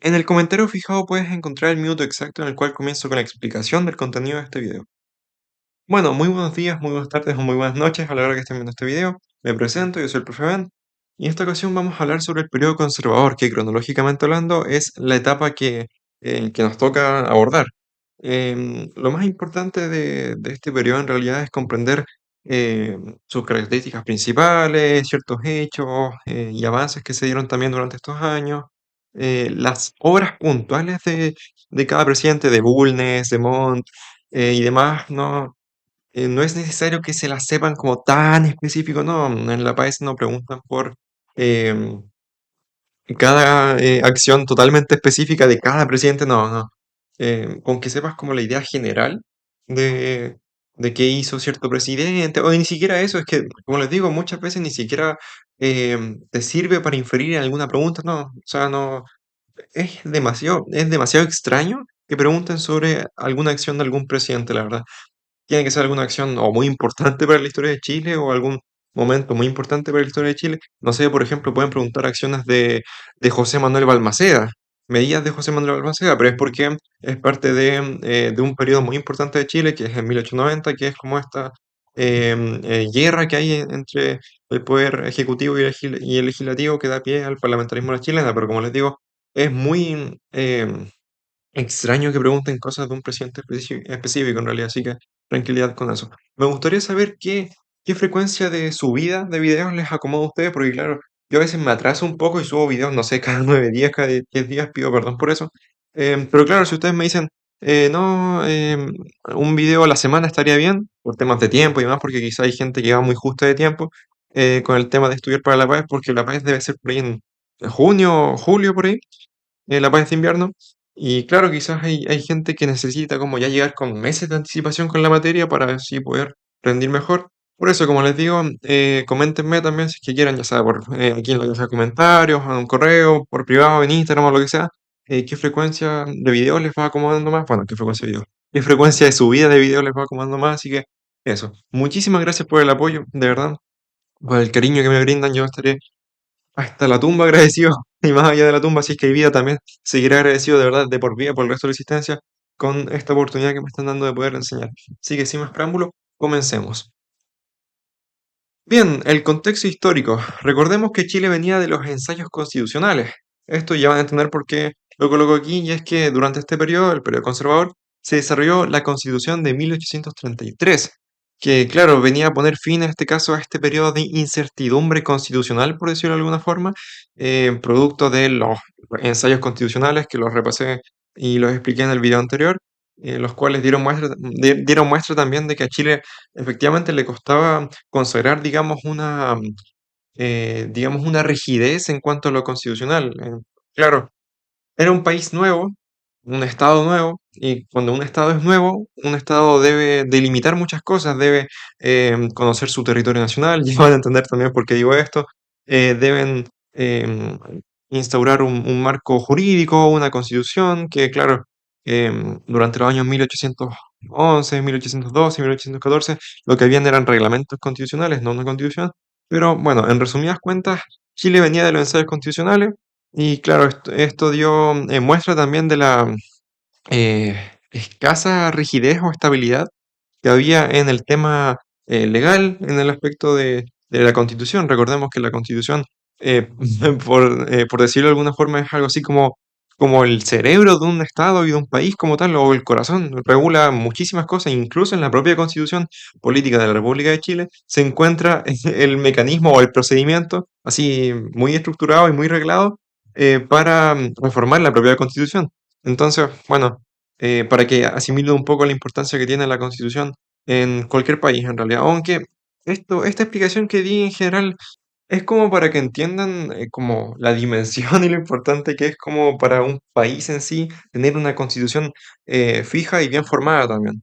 En el comentario fijado puedes encontrar el minuto exacto en el cual comienzo con la explicación del contenido de este video. Bueno, muy buenos días, muy buenas tardes o muy buenas noches a la hora que estén viendo este video. Me presento, yo soy el profe Ben, y en esta ocasión vamos a hablar sobre el periodo conservador, que cronológicamente hablando es la etapa que nos toca abordar. Lo más importante de este periodo en realidad es comprender sus características principales, ciertos hechos y avances que se dieron también durante estos años, las obras puntuales de cada presidente, de Bulnes, de Montt y demás, no es necesario que se las sepan como tan específico, no, en la PAES no preguntan por em, cada acción totalmente específica de cada presidente, no, no. Con que sepas como la idea general de, de qué hizo cierto presidente, o ni siquiera eso, es que, como les digo, muchas veces ni siquiera te sirve para inferir en alguna pregunta, no, o sea, no, es demasiado extraño que pregunten sobre alguna acción de algún presidente, la verdad. Tiene que ser alguna acción o muy importante para la historia de Chile o algún momento muy importante para la historia de Chile. No sé, por ejemplo, pueden preguntar acciones de José Manuel Balmaceda, medidas de José Manuel Balmaceda, pero es porque es parte de un periodo muy importante de Chile, que es en 1890, que es como esta guerra que hay entre el poder ejecutivo y el legislativo que da pie al parlamentarismo de la chilena, pero como les digo, es muy extraño que pregunten cosas de un presidente específico en realidad, así que tranquilidad con eso. Me gustaría saber qué frecuencia de subida de videos les acomoda a ustedes, porque claro, yo a veces me atraso un poco y subo videos, no sé, cada 9 días, cada 10 días, pido perdón por eso. Pero claro, si ustedes me dicen, no, un video a la semana estaría bien, por temas de tiempo y demás, porque quizá hay gente que va muy justa de tiempo con el tema de estudiar para la PAES, porque la PAES debe ser por ahí en junio, julio, por ahí la paz de invierno. Y claro, quizás hay gente que necesita como ya llegar con meses de anticipación con la materia para así poder rendir mejor. Por eso, como les digo, coméntenme también si es que quieran, ya sea por aquí en la caja de comentarios, en un correo, por privado, en Instagram o lo que sea, qué frecuencia de videos les va acomodando más. Bueno, qué frecuencia de videos. Qué frecuencia de subida de videos les va acomodando más. Así que eso. Muchísimas gracias por el apoyo, de verdad, por el cariño que me brindan. Yo estaré hasta la tumba agradecido, y más allá de la tumba, si es que hay vida también, seguiré agradecido de verdad de por vida por el resto de la existencia con esta oportunidad que me están dando de poder enseñar. Así que sin más preámbulo, comencemos. Bien, el contexto histórico. Recordemos que Chile venía de los ensayos constitucionales. Esto ya van a entender por qué lo coloco aquí, y es que durante este periodo, el periodo conservador, se desarrolló la Constitución de 1833, que claro, venía a poner fin en este caso a este periodo de incertidumbre constitucional, por decirlo de alguna forma, producto de los ensayos constitucionales que los repasé y los expliqué en el video anterior, los cuales dieron muestra también de que a Chile efectivamente le costaba consagrar, digamos, una rigidez en cuanto a lo constitucional. Claro, era un país nuevo, un estado nuevo, y cuando un estado es nuevo, un estado debe delimitar muchas cosas, debe conocer su territorio nacional, y van a entender también por qué digo esto, deben em, instaurar un marco jurídico, una constitución, que claro, durante los años 1811, 1812, 1814, lo que habían eran reglamentos constitucionales, no una constitución, pero bueno, en resumidas cuentas, Chile venía de los ensayos constitucionales, y claro, esto dio muestra también de la eh, escasa rigidez o estabilidad que había en el tema legal, en el aspecto de la Constitución. Recordemos que la Constitución, eh, por decirlo de alguna forma, es algo así como el cerebro de un Estado y de un país como tal, o el corazón. Regula muchísimas cosas, incluso en la propia Constitución política de la República de Chile se encuentra el mecanismo o el procedimiento así muy estructurado y muy reglado para reformar la propia Constitución. Entonces, bueno, para que asimile un poco la importancia que tiene la Constitución en cualquier país, en realidad. Aunque esta explicación que di en general es como para que entiendan como la dimensión y lo importante que es como para un país en sí tener una constitución fija y bien formada también.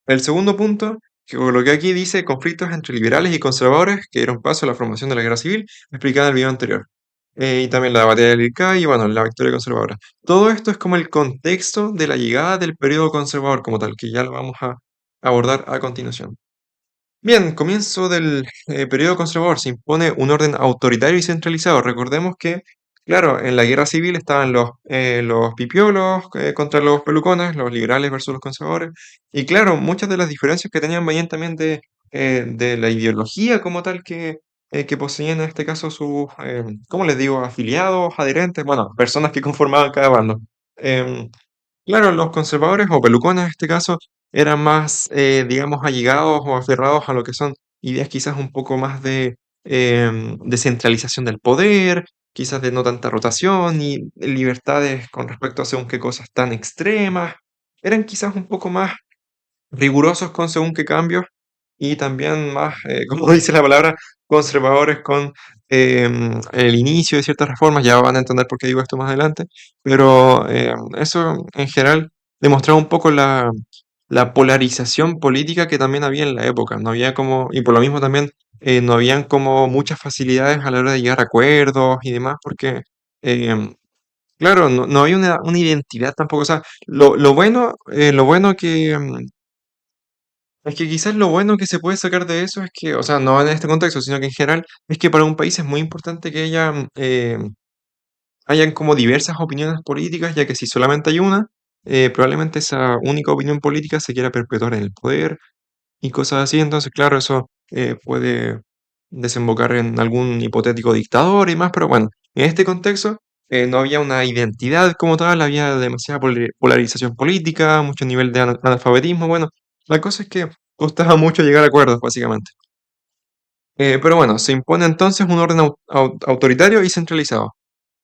El segundo punto, que coloqué aquí, dice conflictos entre liberales y conservadores que dieron paso a la formación de la guerra civil, explicada en el video anterior. Y también la batalla del Ircay y bueno, la victoria conservadora. Todo esto es como el contexto de la llegada del periodo conservador como tal, que ya lo vamos a abordar a continuación. Bien, comienzo del periodo conservador. Se impone un orden autoritario y centralizado. Recordemos que Claro, en la guerra civil estaban los pipiolos contra los pelucones, los liberales versus los conservadores. Y claro, muchas de las diferencias que tenían venían también de la ideología como tal que poseían en este caso sus, ¿cómo les digo?, afiliados, adherentes, bueno, personas que conformaban cada bando. Em, Claro, los conservadores o pelucones en este caso eran más, digamos, allegados o aferrados a lo que son ideas quizás un poco más de descentralización del poder, quizás de no tanta rotación y libertades con respecto a según qué cosas tan extremas. Eran quizás un poco más rigurosos con según qué cambios y también más, como dice la palabra, conservadores con el inicio de ciertas reformas. Ya van a entender por qué digo esto más adelante, pero eso en general demostraba un poco la polarización política que también había en la época. No había como, y por lo mismo también no habían como muchas facilidades a la hora de llegar a acuerdos y demás, porque em, claro, no había una identidad tampoco. O sea, lo bueno es que quizás lo bueno que se puede sacar de eso es que, o sea, no en este contexto, sino que en general, es que para un país es muy importante que hayan como diversas opiniones políticas, ya que si solamente hay una, probablemente esa única opinión política se quiera perpetuar en el poder y cosas así. Entonces, claro, eso puede desembocar en algún hipotético dictador y más, pero bueno, en este contexto no había una identidad como tal, había demasiada polarización política, mucho nivel de analfabetismo. Bueno, la cosa es que costaba mucho llegar a acuerdos, básicamente. Pero bueno, se impone entonces un orden autoritario y centralizado.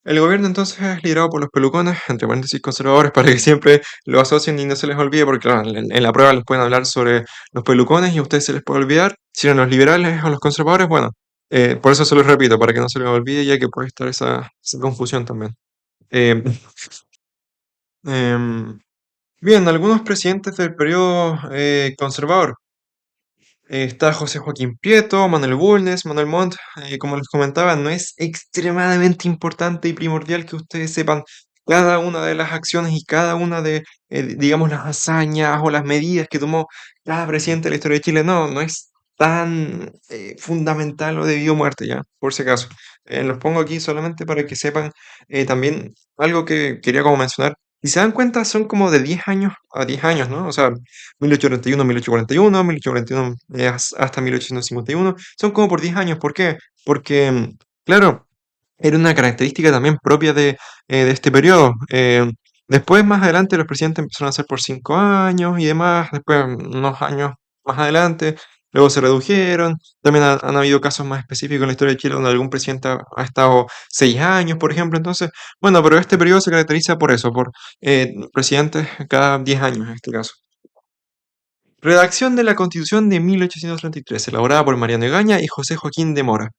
El gobierno entonces es liderado por los pelucones, entre paréntesis conservadores, para que siempre lo asocien y no se les olvide, porque claro, en la prueba les pueden hablar sobre los pelucones y a ustedes se les puede olvidar. Si eran los liberales o los conservadores, bueno, por eso se los repito, para que no se les olvide, ya que puede estar esa confusión también. Eh, em, Bien, algunos presidentes del periodo conservador. Está José Joaquín Prieto, Manuel Bulnes, Manuel Montt. Como les comentaba, no es extremadamente importante y primordial que ustedes sepan cada una de las acciones y cada una de, digamos, las hazañas o las medidas que tomó cada presidente de la historia de Chile. No, no es tan fundamental o de vida o muerte, ya, por si acaso. Los pongo aquí solamente para que sepan también algo que quería como mencionar. Si se dan cuenta, son como de 10 años a 10 años, ¿no? O sea, 1831, 1841, 1841 hasta 1851, son como por 10 años. ¿Por qué? Porque, claro, era una característica también propia de este periodo. Después, más adelante, los presidentes empezaron a ser por 5 años y demás, después unos años más adelante, luego se redujeron. También han habido casos más específicos en la historia de Chile donde algún presidente ha estado 6 años, por ejemplo. Entonces, bueno, pero este periodo se caracteriza por eso, por presidentes cada 10 años en este caso. Redacción de la Constitución de 1833, elaborada por Mariano Egaña y José Joaquín de Mora.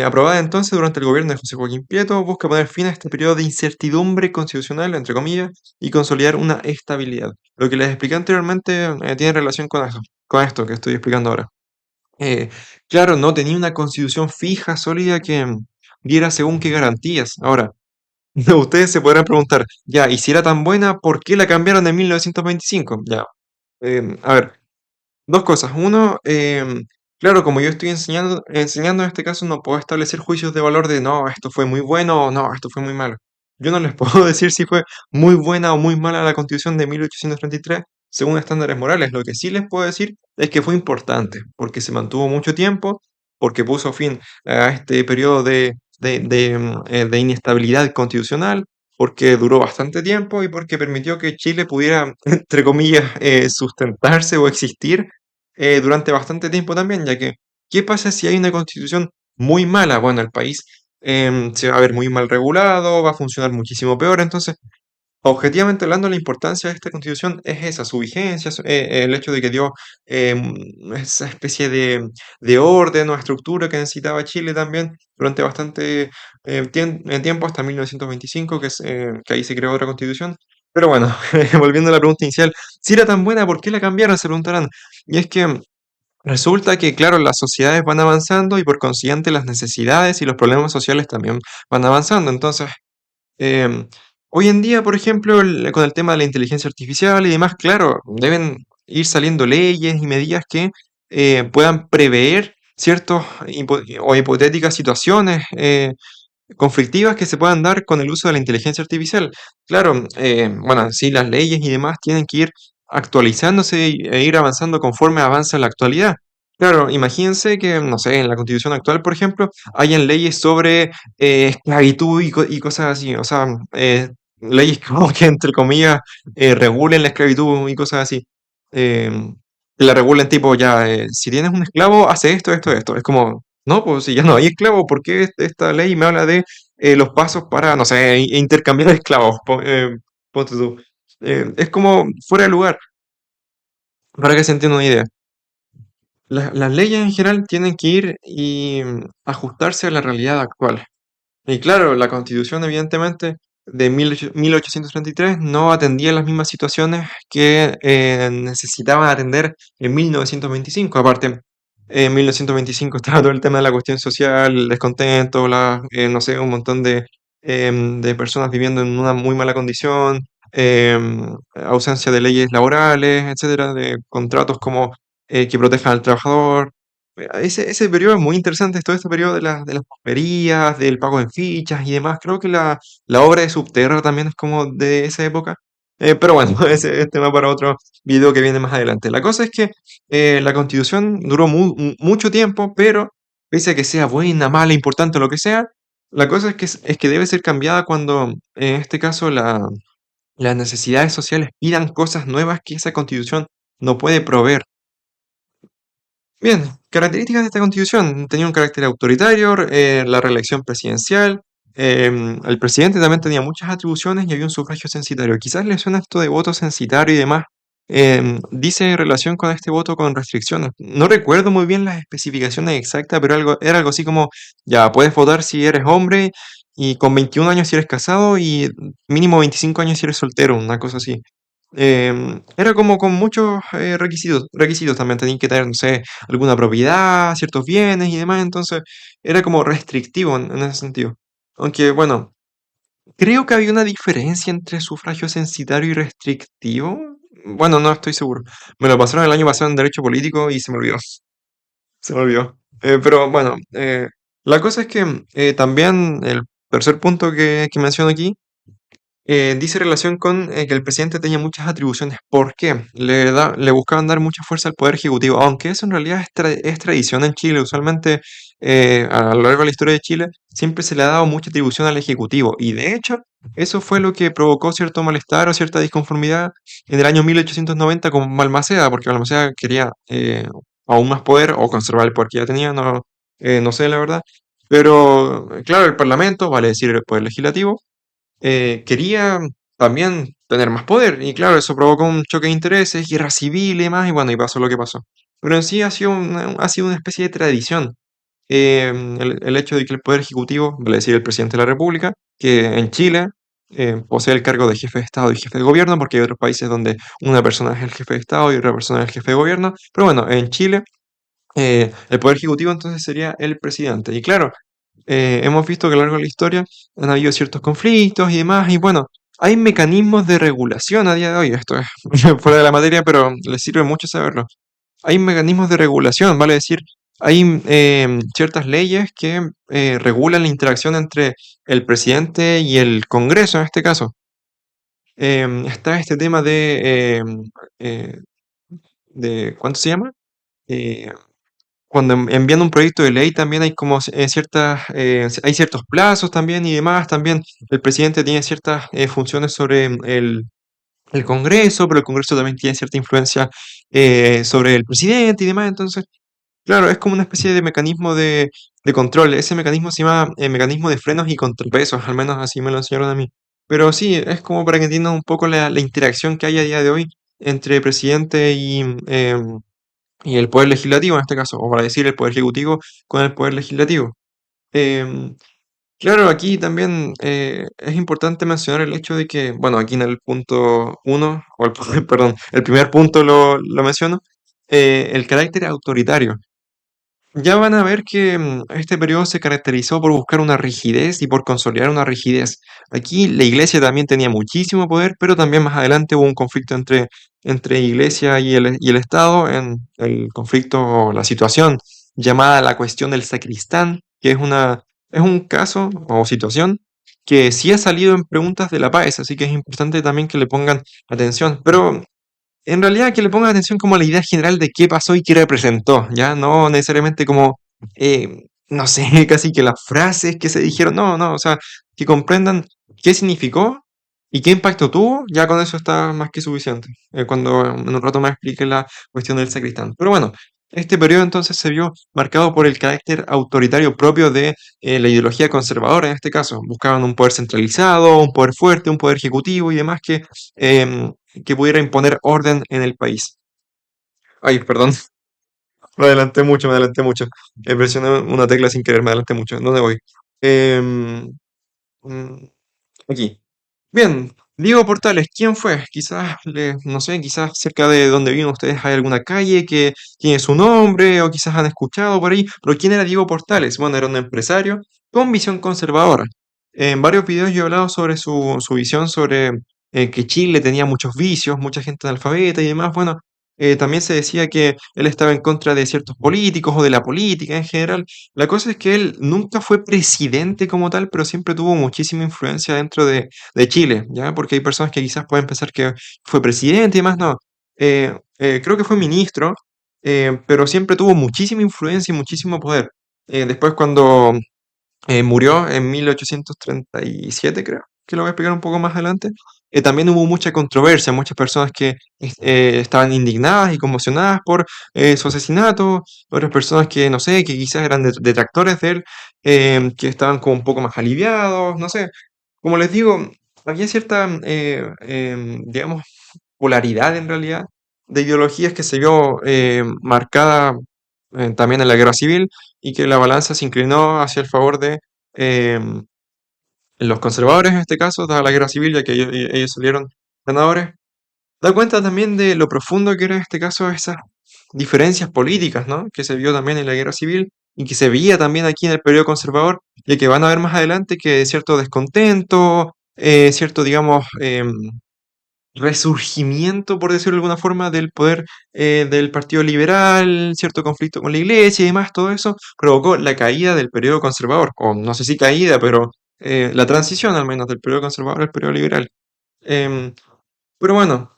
Aprobada entonces durante el gobierno de José Joaquín Prieto, busca poner fin a este periodo de incertidumbre constitucional, entre comillas, y consolidar una estabilidad. Lo que les expliqué anteriormente tiene relación con esto que estoy explicando ahora. Eh, claro, no tenía una constitución fija, sólida, que diera según qué garantías. Ahora, ustedes se podrán preguntar, ya, y si era tan buena, ¿por qué la cambiaron en 1925? Ya, a ver. Dos cosas. Uno, claro, como yo estoy enseñando en este caso, no puedo establecer juicios de valor de no, esto fue muy bueno o no, esto fue muy malo. Yo no les puedo decir si fue muy buena o muy mala la Constitución de 1833 según estándares morales. Lo que sí les puedo decir es que fue importante, porque se mantuvo mucho tiempo, porque puso fin a este periodo de inestabilidad constitucional, porque duró bastante tiempo y porque permitió que Chile pudiera, entre comillas, sustentarse o existir durante bastante tiempo también, ya que, ¿qué pasa si hay una constitución muy mala? Bueno, el país se va a ver muy mal regulado, va a funcionar muchísimo peor. Entonces, objetivamente hablando, la importancia de esta constitución es esa, su vigencia, el hecho de que dio esa especie de orden o estructura que necesitaba Chile también durante bastante tiempo, hasta 1925, que ahí se creó otra constitución. Pero bueno, volviendo a la pregunta inicial, si era tan buena, ¿por qué la cambiaron? Se preguntarán. Y es que resulta que, claro, las sociedades van avanzando y por consiguiente las necesidades y los problemas sociales también van avanzando. Entonces, Em, hoy en día, por ejemplo, con el tema de la inteligencia artificial y demás, claro, deben ir saliendo leyes y medidas que puedan prever ciertos o hipotéticas situaciones conflictivas que se puedan dar con el uso de la inteligencia artificial. Claro, bueno, sí, las leyes y demás tienen que ir actualizándose e ir avanzando conforme avanza la actualidad. Claro, imagínense que, no sé, en la Constitución actual, por ejemplo, hayan leyes sobre esclavitud y cosas así, o sea, leyes como que, entre comillas, regulen la esclavitud y cosas así. Em, la regulen tipo, ya, si tienes un esclavo, hace esto, esto, esto. Es como, no, pues si ya no hay esclavos, ¿por qué esta ley me habla de los pasos para, no sé, intercambiar esclavos? Ponte tú. Es como fuera de lugar, para que se entienda una idea. Las leyes en general tienen que ir y ajustarse a la realidad actual. Y claro, la Constitución, evidentemente, de 1833 no atendía las mismas situaciones que necesitaban atender en 1925. Aparte, en 1925 estaba todo el tema de la cuestión social, el descontento, no sé, un montón de personas viviendo en una muy mala condición, ausencia de leyes laborales, etcétera, de contratos como que protejan al trabajador. Ese periodo es muy interesante, todo este periodo de las pulperías, del pago en fichas y demás. Creo que la obra de Subterra también es como de esa época. Pero bueno, ese es tema para otro video que viene más adelante. La cosa es que la Constitución duró mucho tiempo, pero pese a que sea buena, mala, importante o lo que sea, la cosa es que debe ser cambiada cuando, en este caso, las necesidades sociales pidan cosas nuevas que esa Constitución no puede proveer. Bien, características de esta constitución. Tenía un carácter autoritario, la reelección presidencial. El presidente también tenía muchas atribuciones y había un sufragio censitario. Quizás le suena esto de voto censitario y demás. Dice en relación con este voto con restricciones. No recuerdo muy bien las especificaciones exactas, pero era algo así como, ya, puedes votar si eres hombre y con 21 años si eres casado y mínimo 25 años si eres soltero, una cosa así. Era como con muchos requisitos también, tenían que tener, no sé, alguna propiedad, ciertos bienes y demás, entonces era como restrictivo en ese sentido. Aunque, bueno, creo que había una diferencia entre sufragio censitario y restrictivo. Bueno, no estoy seguro. Me lo pasaron el año pasado en Derecho Político y se me olvidó. Se me olvidó. Pero bueno, la cosa es que también el tercer punto que menciono aquí dice relación con que el presidente tenía muchas atribuciones. ¿Por qué? Le buscaban dar mucha fuerza al poder ejecutivo, aunque eso en realidad es tradición en Chile. Usualmente, a lo largo de la historia de Chile, siempre se le ha dado mucha atribución al ejecutivo. Y de hecho, eso fue lo que provocó cierto malestar o cierta disconformidad en el año 1890 con Balmaceda, porque Balmaceda quería aún más poder o conservar el poder que ya tenía, no, no sé la verdad. Pero, claro, el Parlamento, vale decir el poder legislativo, quería también tener más poder. Y claro, eso provocó un choque de intereses, guerra civil y demás, y bueno, y pasó lo que pasó. Pero en sí ha sido una especie de tradición. El hecho de que el Poder Ejecutivo, vale decir el presidente de la República, que en Chile posee el cargo de jefe de Estado y jefe de gobierno, porque hay otros países donde una persona es el jefe de Estado y otra persona es el jefe de gobierno. Pero bueno, en Chile el Poder Ejecutivo entonces sería el presidente. Y claro, hemos visto que a lo largo de la historia han habido ciertos conflictos y demás, y bueno, hay mecanismos de regulación a día de hoy, esto es fuera de la materia, pero les sirve mucho saberlo. Hay mecanismos de regulación, vale decir, hay ciertas leyes que regulan la interacción entre el presidente y el Congreso en este caso. Está este tema eh, ¿cuánto se llama? Eh, Cuando envían un proyecto de ley también hay como hay ciertos plazos también y demás. También el presidente tiene ciertas funciones sobre el Congreso, pero el Congreso también tiene cierta influencia sobre el presidente y demás. Entonces, claro, es como una especie de mecanismo de control. Ese mecanismo se llama mecanismo de frenos y contrapesos, al menos así me lo enseñaron a mí. Pero sí, es como para que entiendan un poco la interacción que hay a día de hoy entre presidente y el poder legislativo en este caso, o para decir el poder ejecutivo con el poder legislativo. Em, claro, aquí también es importante mencionar el hecho de que, bueno, aquí en el punto uno, perdón, el primer punto lo menciono, el carácter autoritario. Ya van a ver que este periodo se caracterizó por buscar una rigidez y por consolidar una rigidez. Aquí la iglesia también tenía muchísimo poder, pero también más adelante hubo un conflicto entre iglesia y el Estado, en el conflicto o la situación llamada la cuestión del sacristán, que es es un caso o situación que sí ha salido en preguntas de la PAES, así que es importante también que le pongan atención. Pero en realidad que le pongan atención como a la idea general de qué pasó y qué representó, ya no necesariamente como, no sé, casi que las frases que se dijeron, no, no, o sea, que comprendan qué significó y qué impacto tuvo, ya con eso está más que suficiente, cuando en un rato más explique la cuestión del sacristán. Pero bueno, este periodo entonces se vio marcado por el carácter autoritario propio de la ideología conservadora en este caso. Buscaban un poder centralizado, un poder fuerte, un poder ejecutivo y demás em, que pudiera imponer orden en el país. Ay, perdón, me adelanté mucho, me adelanté mucho. Presioné una tecla sin querer, me adelanté mucho. ¿Dónde voy? Em, mm, Aquí. Bien, Diego Portales, ¿quién fue? Quizás, no sé, quizás cerca de donde viven ustedes hay alguna calle que tiene su nombre o quizás han escuchado por ahí, pero ¿quién era Diego Portales? Bueno, era un empresario con visión conservadora. En varios videos yo he hablado sobre su visión sobre que Chile tenía muchos vicios, mucha gente analfabeta y demás. Bueno, también se decía que él estaba en contra de ciertos políticos o de la política en general. La cosa es que él nunca fue presidente como tal, pero siempre tuvo muchísima influencia dentro de Chile, ¿ya? Porque hay personas que quizás pueden pensar que fue presidente y demás, no. Creo que fue ministro, pero siempre tuvo muchísima influencia y muchísimo poder. Después cuando murió en 1837, creo, que lo voy a explicar un poco más adelante. También hubo mucha controversia, muchas personas que estaban indignadas y conmocionadas por su asesinato, otras personas que, no sé, que quizás eran detractores de él, que estaban como un poco más aliviados, no sé. Como les digo, había cierta, digamos, polaridad en realidad de ideologías que se vio marcada también en la guerra civil y que la balanza se inclinó hacia el favor de los conservadores en este caso, dada la guerra civil, ya que ellos salieron ganadores. Da cuenta también de lo profundo que era en este caso esas diferencias políticas, ¿no? Que se vio también en la guerra civil y que se veía también aquí en el periodo conservador, y que van a ver más adelante que cierto descontento, cierto, digamos, resurgimiento, por decirlo de alguna forma, del poder del Partido Liberal, cierto conflicto con la Iglesia y demás, todo eso provocó la caída del periodo conservador, o no sé si caída, pero la transición al menos del periodo conservador al periodo liberal. Em, pero bueno,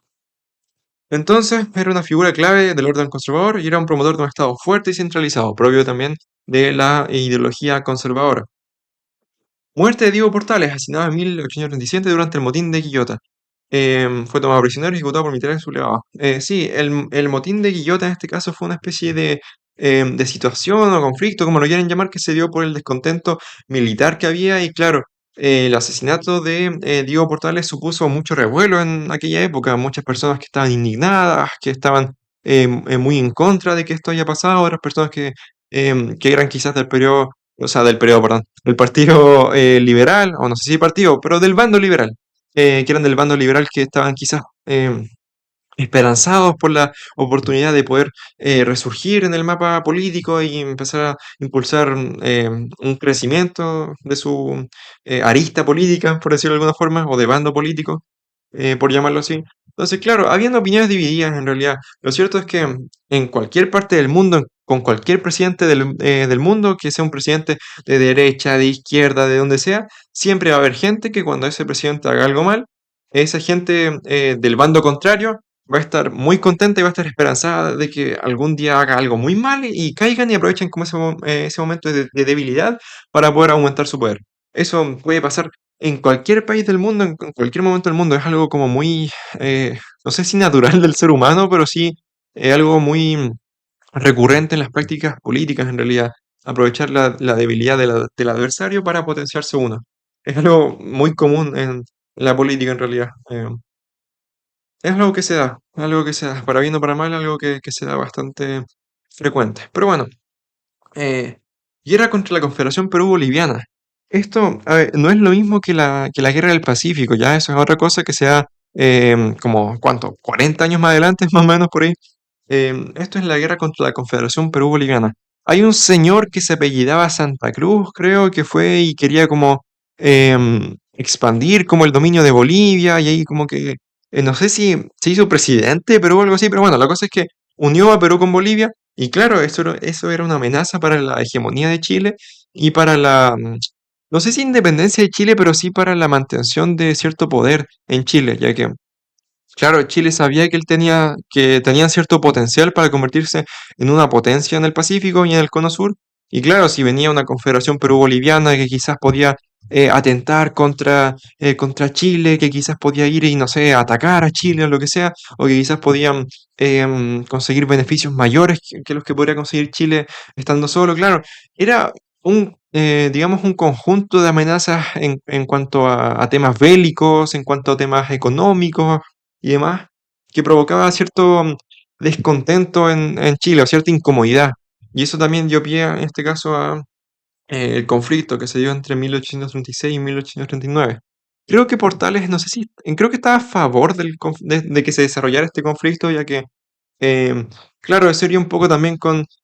entonces era una figura clave del orden conservador y era un promotor de un Estado fuerte y centralizado, propio también de la ideología conservadora. Muerte de Diego Portales, asesinado en 1837 durante el motín de Quillota. Fue tomado prisionero y ejecutado por militares sublevados. Sí, el motín de Quillota en este caso fue una especie de situación o conflicto, como lo quieran llamar, que se dio por el descontento militar que había. Y claro, el asesinato de Diego Portales supuso mucho revuelo en aquella época. Muchas personas que estaban indignadas, que estaban muy en contra de que esto haya pasado, otras personas que eran quizás del periodo, o sea, del periodo, perdón, del partido liberal, o no sé si partido, pero del bando liberal, que eran del bando liberal que estaban quizás esperanzados por la oportunidad de poder resurgir en el mapa político y empezar a impulsar un crecimiento de su arista política, por decirlo de alguna forma, o de bando político, por llamarlo así. Entonces, claro, habían opiniones divididas en realidad. Lo cierto es que en cualquier parte del mundo, con cualquier presidente del mundo, que sea un presidente de derecha, de izquierda, de donde sea, siempre va a haber gente que cuando ese presidente haga algo mal, esa gente del bando contrario va a estar muy contenta y va a estar esperanzada de que algún día haga algo muy mal y caigan y aprovechen como ese momento de debilidad para poder aumentar su poder. Eso puede pasar en cualquier país del mundo, en cualquier momento del mundo. Es algo como muy, no sé si natural del ser humano, pero sí algo muy recurrente en las prácticas políticas en realidad. Aprovechar la debilidad del adversario para potenciarse uno. Es algo muy común en la política en realidad. Es algo que se da, algo que se da, para bien o para mal, algo que se da bastante frecuente. Pero bueno, guerra contra la Confederación Perú-Boliviana. Esto, a ver, no es lo mismo que la guerra del Pacífico, ya eso es otra cosa que se da como, ¿cuánto? 40 años más adelante, más o menos por ahí. Esto es la guerra contra la Confederación Perú-Boliviana. Hay un señor que se apellidaba Santa Cruz, creo que fue, y quería como expandir como el dominio de Bolivia, y ahí como que, no sé si se hizo presidente de Perú o algo así, pero bueno, la cosa es que unió a Perú con Bolivia, y claro, eso era una amenaza para la hegemonía de Chile, y para no sé si independencia de Chile, pero sí para la mantención de cierto poder en Chile, ya que claro, Chile sabía que él tenía, que tenían cierto potencial para convertirse en una potencia en el Pacífico y en el Cono Sur. Y claro, si venía una confederación Perú-Boliviana que quizás podía atentar contra Chile, que quizás podía ir y, no sé, atacar a Chile o lo que sea, o que quizás podían conseguir beneficios mayores que los que podría conseguir Chile estando solo, claro, era digamos, un conjunto de amenazas en cuanto a temas bélicos, en cuanto a temas económicos y demás, que provocaba cierto descontento en Chile o cierta incomodidad. Y eso también dio pie, en este caso, a el conflicto que se dio entre 1836 y 1839. Creo que Portales, no sé si, creo que estaba a favor de que se desarrollara este conflicto, ya que, em, claro, eso iría un poco también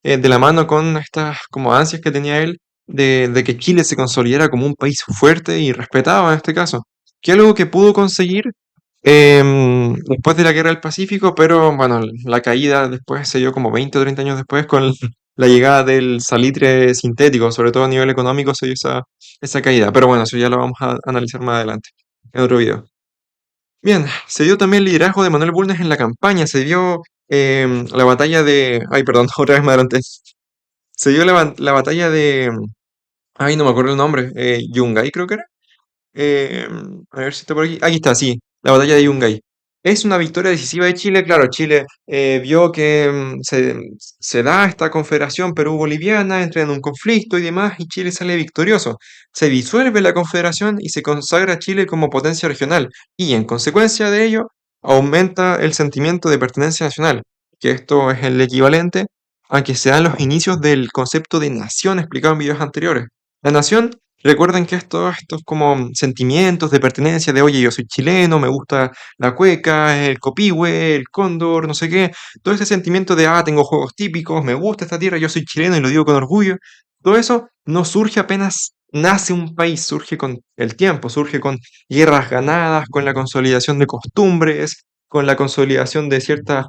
de la mano con estas como ansias que tenía él de que Chile se consolidara como un país fuerte y respetado en este caso, que algo que pudo conseguir después de la Guerra del Pacífico, pero bueno, la caída después se dio como 20 o 30 años después con la llegada del salitre sintético, sobre todo a nivel económico se dio esa caída. Pero bueno, eso ya lo vamos a analizar más adelante, en otro video. Bien, se dio también el liderazgo de Manuel Bulnes en la campaña, se dio la batalla de... Ay, perdón, otra vez me adelanté. Se dio la batalla de... Ay, no me acuerdo el nombre. Yungay creo que era. A ver si está por aquí. Aquí está, sí, la batalla de Yungay. Es una victoria decisiva de Chile. Claro, Chile vio que se da esta confederación Perú-Boliviana, entra en un conflicto y demás, y Chile sale victorioso. Se disuelve la confederación y se consagra a Chile como potencia regional. Y en consecuencia de ello, aumenta el sentimiento de pertenencia nacional, que esto es el equivalente a que se dan los inicios del concepto de nación explicado en videos anteriores. La nación. Recuerden que estos como sentimientos de pertenencia, de oye, yo soy chileno, me gusta la cueca, el copihue, el cóndor, no sé qué, todo ese sentimiento de, tengo juegos típicos, me gusta esta tierra, yo soy chileno y lo digo con orgullo, todo eso no surge apenas nace un país, surge con el tiempo, surge con guerras ganadas, con la consolidación de costumbres, con la consolidación de ciertas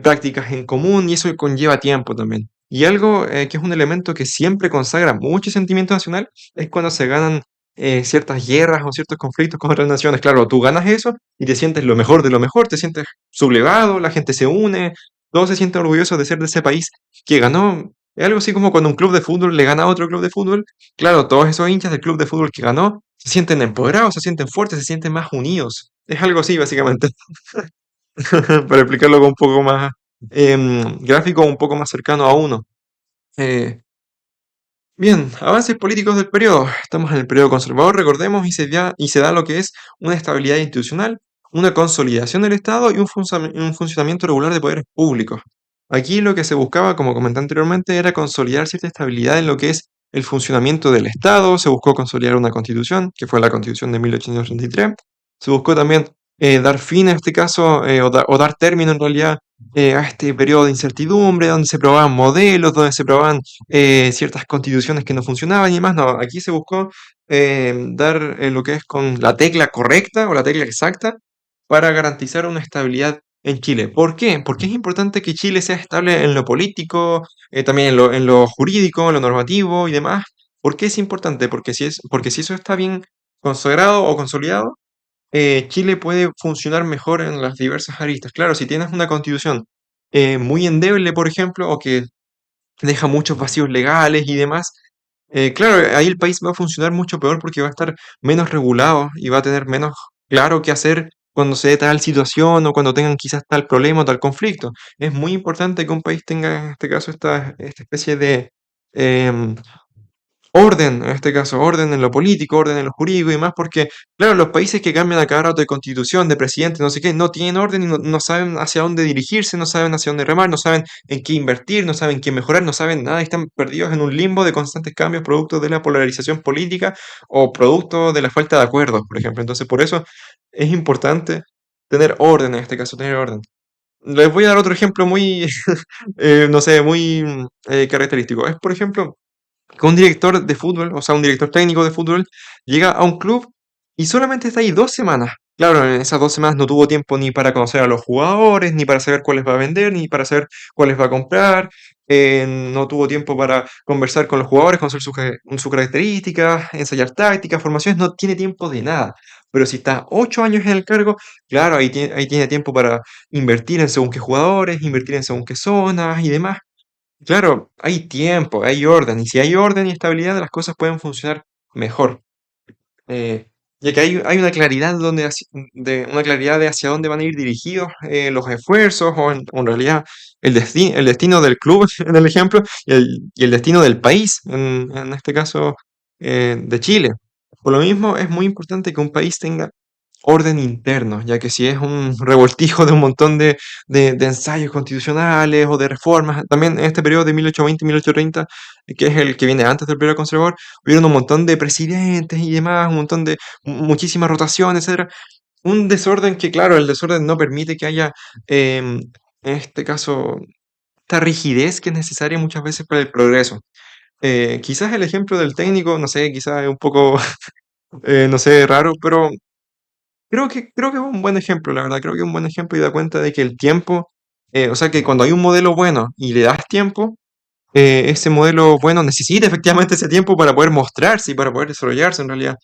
prácticas en común, y eso conlleva tiempo también. Y algo que es un elemento que siempre consagra mucho sentimiento nacional es cuando se ganan ciertas guerras o ciertos conflictos con otras naciones. Claro, tú ganas eso y te sientes lo mejor de lo mejor, te sientes sublevado, la gente se une, todos se sienten orgullosos de ser de ese país que ganó. Es algo así como cuando un club de fútbol le gana a otro club de fútbol. Claro, todos esos hinchas del club de fútbol que ganó se sienten empoderados, se sienten fuertes, se sienten más unidos. Es algo así, básicamente. Para explicarlo con un poco más gráfico, un poco más cercano a uno. Eh, Bien, avances políticos del periodo. Estamos en el periodo conservador, recordemos, y se da lo que es una estabilidad institucional, una consolidación del Estado y un funcionamiento regular de poderes públicos. Aquí lo que se buscaba, como comenté anteriormente, era consolidar cierta estabilidad en lo que es el funcionamiento del Estado. Se buscó consolidar una constitución, que fue la constitución de 1833. Se buscó también dar fin a este caso, o dar término en realidad a este periodo de incertidumbre, donde se probaban modelos, donde se probaban ciertas constituciones que no funcionaban y demás. No, aquí se buscó dar lo que es con la tecla correcta o la tecla exacta para garantizar una estabilidad en Chile. ¿Por qué? Porque es importante que Chile sea estable en lo político, también en lo jurídico, en lo normativo y demás. ¿Por qué es importante? Porque si eso está bien consagrado o consolidado, Chile puede funcionar mejor en las diversas aristas. Claro, si tienes una constitución muy endeble, por ejemplo, o que deja muchos vacíos legales y demás. Claro, ahí el país va a funcionar mucho peor porque va a estar menos regulado y va a tener menos claro qué hacer cuando se dé tal situación o cuando tengan quizás tal problema o tal conflicto. Es muy importante que un país tenga, en este caso, esta especie de em, orden, en este caso, orden en lo político, orden en lo jurídico y demás, porque, claro, los países que cambian a cada rato de constitución, de presidente, no sé qué, no tienen orden y no saben hacia dónde dirigirse, no saben hacia dónde remar, no saben en qué invertir, no saben qué mejorar, no saben nada, y están perdidos en un limbo de constantes cambios producto de la polarización política o producto de la falta de acuerdos, por ejemplo. Entonces, por eso es importante tener orden, en este caso, tener orden. Les voy a dar otro ejemplo muy, no sé, muy característico. Es, por ejemplo, que un director de fútbol, o sea, un director técnico de fútbol, llega a un club y solamente está ahí 2 semanas. Claro, en esas 2 semanas no tuvo tiempo ni para conocer a los jugadores, ni para saber cuáles va a vender, ni para saber cuáles va a comprar. No tuvo tiempo para conversar con los jugadores, conocer sus características, ensayar tácticas, formaciones, no tiene tiempo de nada. Pero si está 8 años en el cargo, claro, ahí tiene tiempo para invertir en según qué jugadores, invertir en según qué zonas y demás. Claro, hay tiempo, hay orden, y si hay orden y estabilidad, las cosas pueden funcionar mejor. Eh, ya que hay una claridad una claridad de hacia dónde van a ir dirigidos los esfuerzos, o en realidad el destino del club, en el ejemplo, y el destino del país, en este caso de Chile. Por lo mismo, es muy importante que un país tenga orden interno, ya que si es un revoltijo de un montón de ensayos constitucionales o de reformas, también en este periodo de 1820 y 1830, que es el que viene antes del periodo conservador, hubieron un montón de presidentes y demás, un montón de muchísimas rotaciones, etcétera. Un desorden que, claro, el desorden no permite que haya, en este caso, esta rigidez que es necesaria muchas veces para el progreso. Quizás el ejemplo del técnico, no sé, quizás es un poco, no sé, raro, pero creo que es un buen ejemplo, la verdad, creo que es un buen ejemplo y da cuenta de que el tiempo, o sea, que cuando hay un modelo bueno y le das tiempo, ese modelo bueno necesita efectivamente ese tiempo para poder mostrarse y para poder desarrollarse en realidad.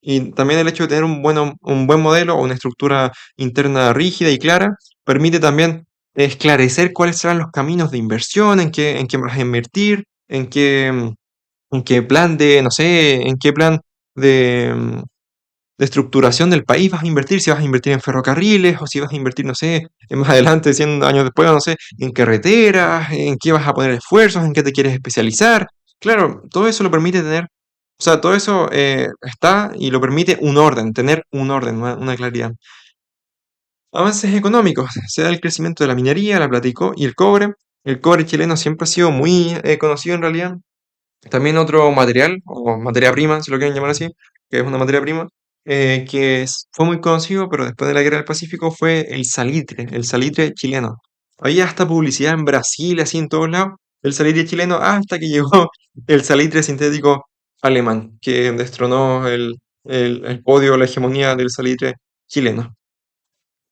Y también el hecho de tener un buen modelo o una estructura interna rígida y clara permite también esclarecer cuáles serán los caminos de inversión, en qué vas a invertir, en qué plan de, no sé, en qué plan de, de estructuración del país vas a invertir, si vas a invertir en ferrocarriles o si vas a invertir, no sé, más adelante, 100 años después, no sé, en carreteras, en qué vas a poner esfuerzos, en qué te quieres especializar. Claro, todo eso lo permite tener, o sea, todo eso está y lo permite un orden, tener un orden, una claridad. Avances económicos, se da el crecimiento de la minería, la plata y el cobre. El cobre chileno siempre ha sido muy conocido en realidad. También otro material, o materia prima, si lo quieren llamar así, que es una materia prima, fue muy conocido, pero después de la Guerra del Pacífico fue el salitre chileno. Había hasta publicidad en Brasil, así en todos lados, el salitre chileno, hasta que llegó el salitre sintético alemán, que destronó el podio, la hegemonía del salitre chileno.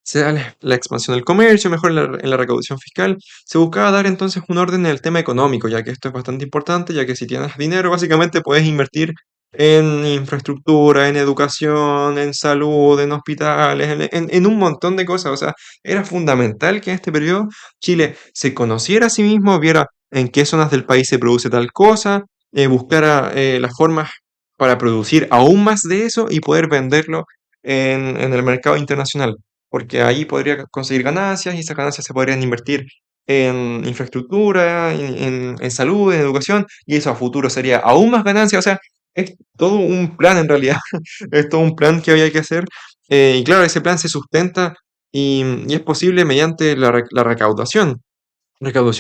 Se da la expansión del comercio, mejor en la recaudación fiscal. Se buscaba dar entonces un orden en el tema económico, ya que esto es bastante importante, ya que si tienes dinero, básicamente puedes invertir en infraestructura, en educación, en salud, en hospitales, en un montón de cosas. O sea, era fundamental que en este periodo Chile se conociera a sí mismo, viera en qué zonas del país se produce tal cosa, buscara las formas para producir aún más de eso y poder venderlo en el mercado internacional, porque ahí podría conseguir ganancias y esas ganancias se podrían invertir en infraestructura, en salud, en educación, y eso a futuro sería aún más ganancias. O sea, es todo un plan en realidad, es todo un plan que había que hacer. Y claro, ese plan se sustenta y es posible mediante la recaudación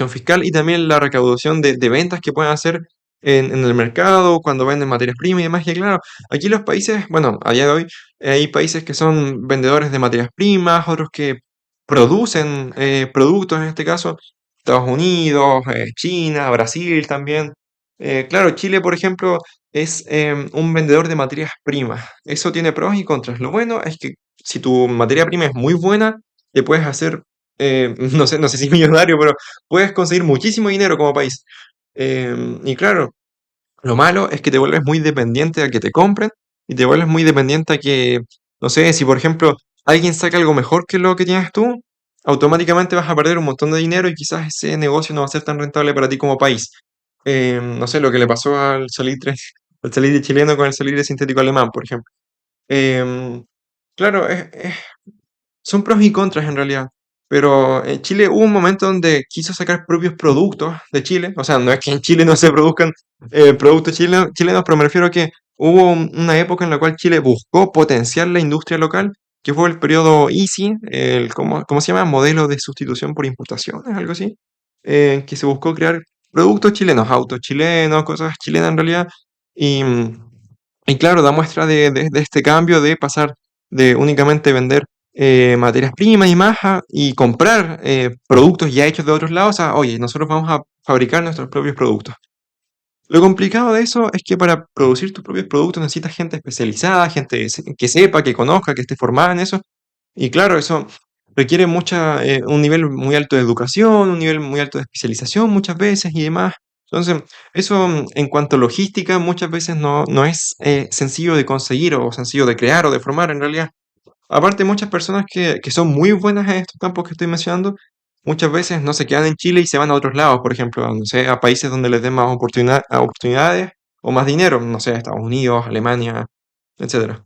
fiscal y también la recaudación de ventas que pueden hacer en el mercado, cuando venden materias primas y demás. Y claro, aquí los países, bueno, a día de hoy hay países que son vendedores de materias primas, otros que producen productos, en este caso, Estados Unidos, China, Brasil también. Claro, Chile, por ejemplo, es un vendedor de materias primas. Eso tiene pros y contras. Lo bueno es que si tu materia prima es muy buena, te puedes hacer, no sé si millonario, pero puedes conseguir muchísimo dinero como país. Y claro, lo malo es que te vuelves muy dependiente a que te compren y te vuelves muy dependiente a que, no sé, si por ejemplo alguien saca algo mejor que lo que tienes tú, automáticamente vas a perder un montón de dinero y quizás ese negocio no va a ser tan rentable para ti como país. No sé, lo que le pasó al salitre chileno con el salitre sintético alemán, por ejemplo. Em, claro, son pros y contras en realidad. Pero en Chile hubo un momento donde quiso sacar propios productos de Chile. O sea, no es que en Chile no se produzcan productos chilenos, pero me refiero a que hubo una época en la cual Chile buscó potenciar la industria local, que fue el periodo EASY, ¿cómo se llama? Modelo de sustitución por importaciones, algo así. Que se buscó crear productos chilenos, autos chilenos, cosas chilenas en realidad. Y, y claro, da muestra de este cambio de pasar de únicamente vender materias primas y más y comprar productos ya hechos de otros lados a, oye, nosotros vamos a fabricar nuestros propios productos. Lo complicado de eso es que para producir tus propios productos necesitas gente especializada, gente que sepa, que conozca, que esté formada en eso. Y claro, eso requiere un nivel muy alto de educación, un nivel muy alto de especialización muchas veces y demás. Entonces, eso en cuanto a logística muchas veces no es sencillo de conseguir o sencillo de crear o de formar en realidad. Aparte, muchas personas que son muy buenas en estos campos que estoy mencionando, muchas veces no se quedan en Chile y se van a otros lados, por ejemplo, no sé, a países donde les den más oportunidades o más dinero, no sé, Estados Unidos, Alemania, etcétera.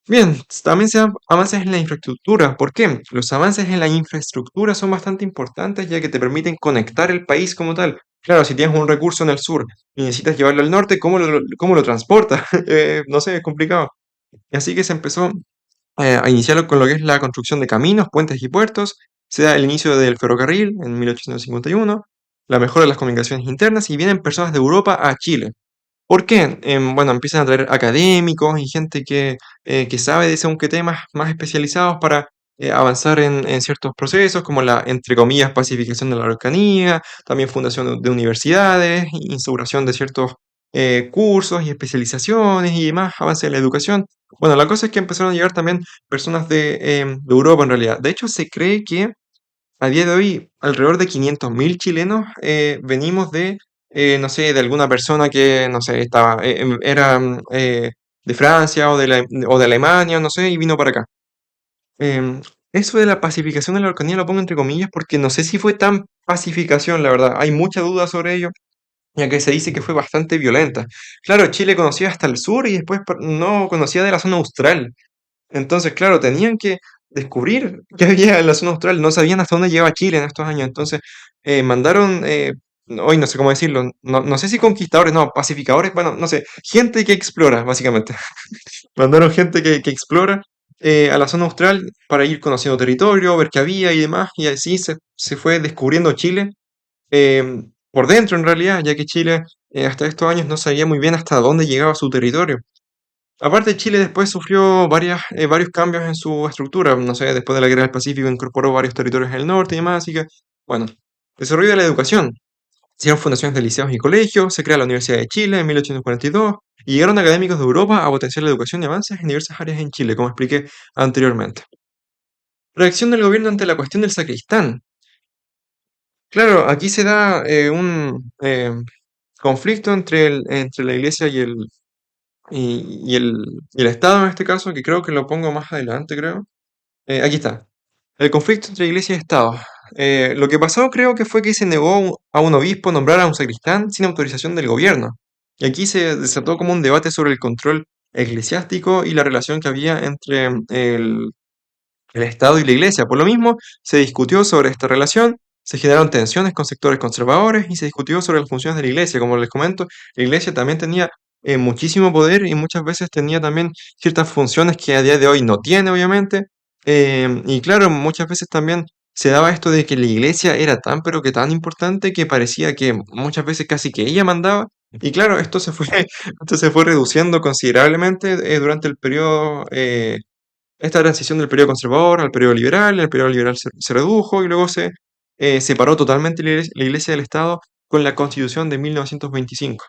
Bien, también se dan avances en la infraestructura. ¿Por qué? Los avances en la infraestructura son bastante importantes ya que te permiten conectar el país como tal. Claro, si tienes un recurso en el sur y necesitas llevarlo al norte, ¿cómo lo transportas? No sé, es complicado. Y así que se empezó a iniciarlo con lo que es la construcción de caminos, puentes y puertos. Se da el inicio del ferrocarril en 1851, la mejora de las comunicaciones internas y vienen personas de Europa a Chile. ¿Por qué? Bueno, empiezan a traer académicos y gente que sabe de según qué temas más especializados para avanzar en ciertos procesos, como la, entre comillas, pacificación de la Araucanía, también fundación de universidades, instauración de ciertos cursos y especializaciones y demás, avance en la educación. Bueno, la cosa es que empezaron a llegar también personas de Europa en realidad. De hecho, se cree que a día de hoy, alrededor de 500.000 chilenos venimos no sé, de alguna persona que, no sé, era de Francia o de Alemania, no sé, y vino para acá. Em, Eso de la pacificación de la Araucanía lo pongo entre comillas porque no sé si fue tan pacificación, la verdad. Hay mucha duda sobre ello, ya que se dice que fue bastante violenta. Claro, Chile conocía hasta el sur y después no conocía de la zona austral. Entonces, claro, tenían que descubrir qué había en la zona austral, no sabían hasta dónde llegaba Chile en estos años. Entonces, mandaron, hoy no sé cómo decirlo, no sé si conquistadores, no, pacificadores, bueno, no sé, gente que explora, básicamente. Mandaron gente que explora a la zona austral para ir conociendo territorio, ver qué había y demás, y así se fue descubriendo Chile por dentro en realidad, ya que Chile hasta estos años no sabía muy bien hasta dónde llegaba su territorio. Aparte, Chile después sufrió varios cambios en su estructura. No sé, después de la Guerra del Pacífico incorporó varios territorios en el norte y demás. Así que, bueno, desarrollo de la educación. Hicieron fundaciones de liceos y colegios, se crea la Universidad de Chile en 1842 y llegaron académicos de Europa a potenciar la educación y avances en diversas áreas en Chile, como expliqué anteriormente. Reacción del gobierno ante la cuestión del sacristán. Claro, aquí se da un conflicto entre la iglesia y el Estado en este caso, que creo que lo pongo más adelante, creo. Aquí está. El conflicto entre iglesia y Estado. Lo que pasó creo que fue que se negó a un obispo nombrar a un sacristán sin autorización del gobierno. Y aquí se desató como un debate sobre el control eclesiástico y la relación que había entre el Estado y la Iglesia. Por lo mismo, se discutió sobre esta relación, se generaron tensiones con sectores conservadores y se discutió sobre las funciones de la Iglesia. Como les comento, la Iglesia también tenía muchísimo poder y muchas veces tenía también ciertas funciones que a día de hoy no tiene, obviamente. Y claro, muchas veces también se daba esto de que la Iglesia era tan, pero que tan importante que parecía que muchas veces casi que ella mandaba. Y claro, esto se fue reduciendo considerablemente durante el periodo esta transición del periodo conservador al periodo liberal. El periodo liberal se redujo y luego se separó totalmente la Iglesia del Estado con la Constitución de 1925.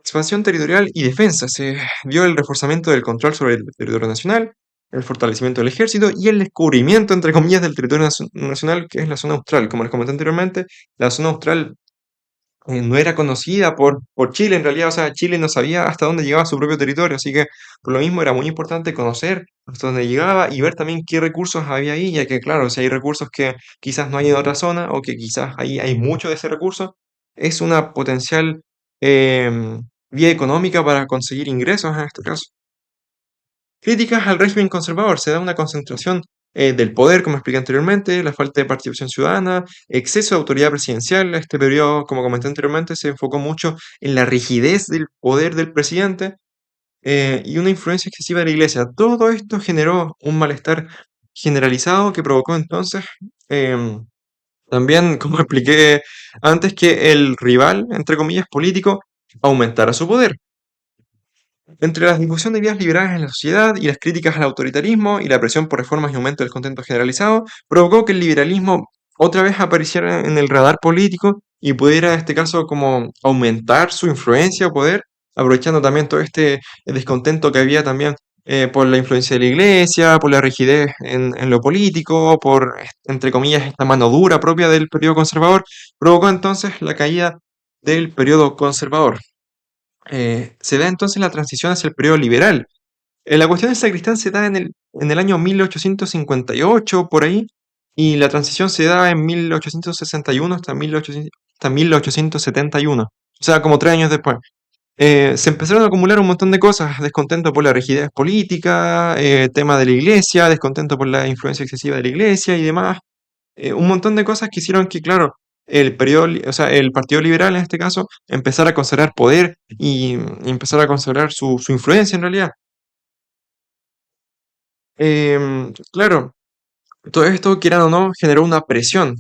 Expansión territorial y defensa. Se dio el reforzamiento del control sobre el territorio nacional, el fortalecimiento del ejército y el descubrimiento, entre comillas, del territorio nacional, que es la zona austral. Como les comenté anteriormente, la zona austral no era conocida por Chile en realidad, o sea, Chile no sabía hasta dónde llegaba su propio territorio, así que por lo mismo era muy importante conocer hasta dónde llegaba y ver también qué recursos había ahí, ya que claro, si hay recursos que quizás no hay en otra zona o que quizás ahí hay mucho de ese recurso, es una potencial vía económica para conseguir ingresos en este caso. Críticas al régimen conservador. Se da una concentración del poder, como expliqué anteriormente, la falta de participación ciudadana, exceso de autoridad presidencial. Este periodo, como comenté anteriormente, se enfocó mucho en la rigidez del poder del presidente y una influencia excesiva de la iglesia. Todo esto generó un malestar generalizado que provocó entonces em, también, como expliqué antes, que el rival, entre comillas, político, aumentara su poder. Entre la difusión de ideas liberales en la sociedad y las críticas al autoritarismo y la presión por reformas y aumento del contento generalizado, provocó que el liberalismo otra vez apareciera en el radar político y pudiera, en este caso, como aumentar su influencia o poder, aprovechando también todo este descontento que había también por la influencia de la iglesia, por la rigidez en lo político, por, entre comillas, esta mano dura propia del periodo conservador, provocó entonces la caída del periodo conservador. Se da entonces la transición hacia el periodo liberal. La cuestión del sacristán se da en el año 1858, por ahí, y la transición se da en 1861 hasta 1871, o sea, como 3 años después. Se empezaron a acumular un montón de cosas, descontento por la rigidez política, tema de la iglesia, descontento por la influencia excesiva de la iglesia y demás. Un montón de cosas que hicieron que, claro, o sea, el Partido Liberal en este caso, empezara a conservar poder y empezara a conservar su influencia en realidad. Claro, todo esto, quieran o no, generó una presión.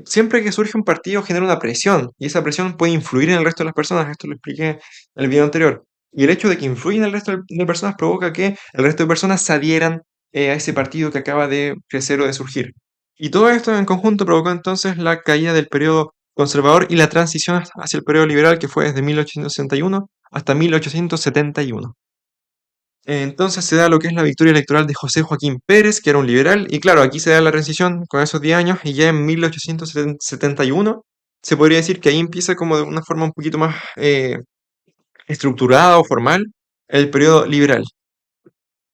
Siempre que surge un partido genera una presión, y esa presión puede influir en el resto de las personas, esto lo expliqué en el video anterior. Y el hecho de que influya en el resto de personas provoca que el resto de personas se adhieran a ese partido que acaba de crecer o de surgir. Y todo esto en conjunto provocó entonces la caída del periodo conservador y la transición hacia el periodo liberal, que fue desde 1861 hasta 1871. Entonces se da lo que es la victoria electoral de José Joaquín Pérez, que era un liberal, y claro, aquí se da la transición con esos 10 años, y ya en 1871 se podría decir que ahí empieza como de una forma un poquito más estructurada o formal el periodo liberal.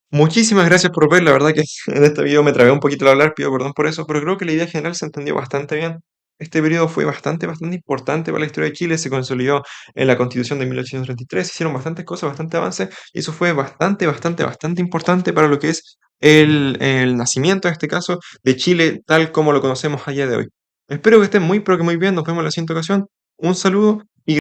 Muchísimas gracias por ver, la verdad que en este video me trabé un poquito al hablar, pido perdón por eso, pero creo que la idea general se entendió bastante bien. Este periodo fue bastante importante para la historia de Chile, se consolidó en la Constitución de 1833, se hicieron bastantes cosas, bastante avances, y eso fue bastante importante para lo que es el nacimiento, en este caso, de Chile tal como lo conocemos a día de hoy. Espero que estén muy, pero que muy bien, nos vemos en la siguiente ocasión. Un saludo